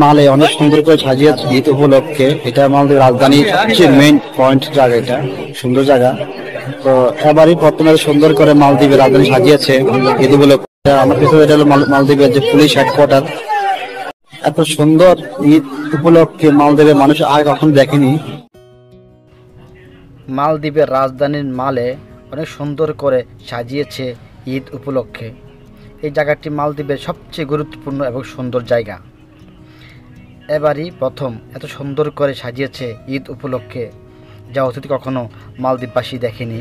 মালে অনেক সুন্দর করে সাজিয়েছে ঈদ উপলক্ষে। এটা আমাদের রাজধানীর সবচেয়ে মেইন পয়েন্ট জায়গা, এটা সুন্দর জায়গা। তো এবারই প্রথমে সুন্দর করে মালদ্বীপের রাজধানী সাজিয়েছে ঈদ উপলক্ষে। আমার পিছনে এটা হলো মালদ্বীপের যে পুলিশ হেডকোয়ার্টার। এত সুন্দর ঈদ উপলক্ষে মালদ্বীপের মানুষ আগে কখনো দেখেনি। মালদ্বীপের রাজধানীর মালে অনেক সুন্দর করে সাজিয়েছে ঈদ উপলক্ষে। এই জায়গাটি মালদ্বীপের সবচেয়ে গুরুত্বপূর্ণ এবং সুন্দর জায়গা। এবারই প্রথম এত সুন্দর করে সাজিয়েছে ঈদ উপলক্ষে, যা অতীত কখনো মালদ্বীপবাসী দেখেনি।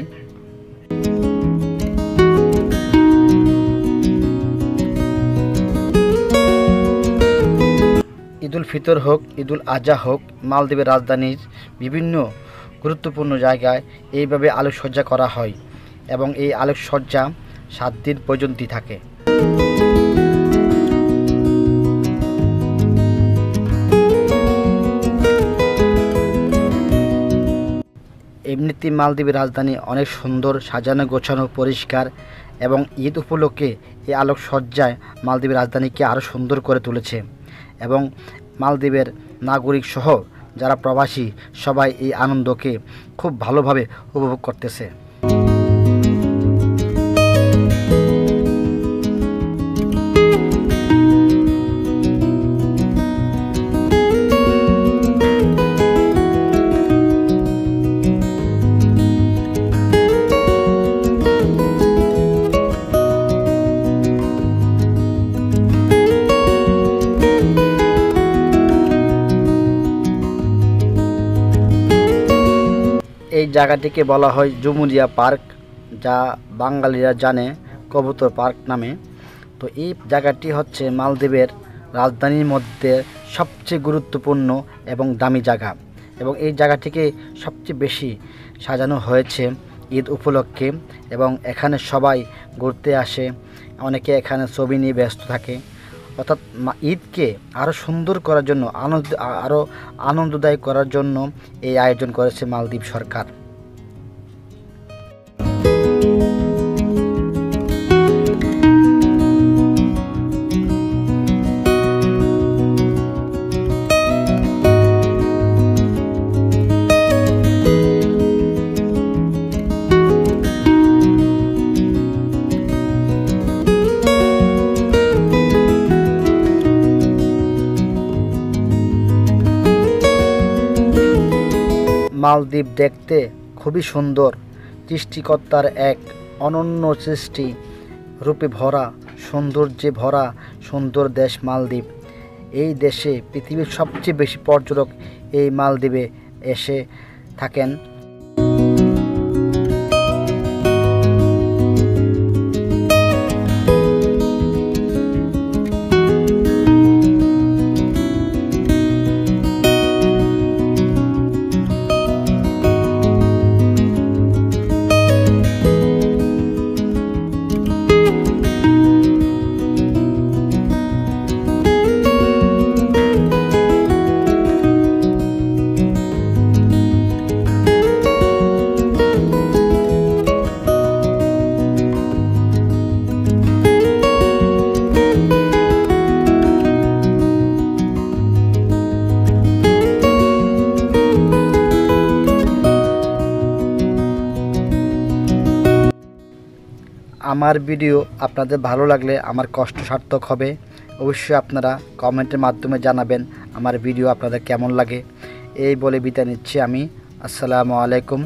ঈদুল ফিতর হোক, ঈদুল আজহা হোক, মালদ্বীপের রাজধানীর বিভিন্ন গুরুত্বপূর্ণ জায়গায় এইভাবে আলোকসজ্জা করা হয় এবং এই আলোকসজ্জা 7 দিন পর্যন্ত থাকে। এমনিতে মালদ্বীপের রাজধানী অনেক সুন্দর, সাজানো গোছানো, পরিষ্কার এবং ঈদ উপলক্ষে এই আলোকসজ্জায় মালদ্বীপের রাজধানীকে আরও সুন্দর করে তুলেছে এবং মালদ্বীপের নাগরিক সহ যারা প্রবাসী সবাই এই আনন্দকে খুব ভালোভাবে উপভোগ করতেছে। এই জায়গাটিকে বলা হয় যমুরিয়া পার্ক, যা বাঙালিরা জানে কবুতর পার্ক নামে। তো এই জায়গাটি হচ্ছে মালদ্বীপের রাজধানীর মধ্যে সবচেয়ে গুরুত্বপূর্ণ এবং দামি জায়গা এবং এই জায়গাটিকে সবচেয়ে বেশি সাজানো হয়েছে ঈদ উপলক্ষে এবং এখানে সবাই ঘুরতে আসে, অনেকে এখানে ছবি নিয়ে ব্যস্ত থাকে। অর্থাৎ ঈদকে আরও সুন্দর করার জন্য, আরও আনন্দদায়ক করার জন্য এই আয়োজন করেছে মালদ্বীপ সরকার। মালদ্বীপ দেখতে খুবই সুন্দর, সৃষ্টিকর্তার এক অনন্য সৃষ্টি, রূপে ভরা, সৌন্দর্যে ভরা সুন্দর দেশ মালদ্বীপ। এই দেশে পৃথিবীর সবচেয়ে বেশি পর্যটক এই মালদ্বীপে এসে থাকেন। আমার ভিডিও আপনাদের ভালো লাগলে আমার কষ্ট সার্থক হবে। অবশ্যই আপনারা কমেন্টের মাধ্যমে জানাবেন আমার ভিডিও আপনাদের কেমন লাগে। এই বলে বিদায় নিচ্ছি আমি। আসসালামু আলাইকুম।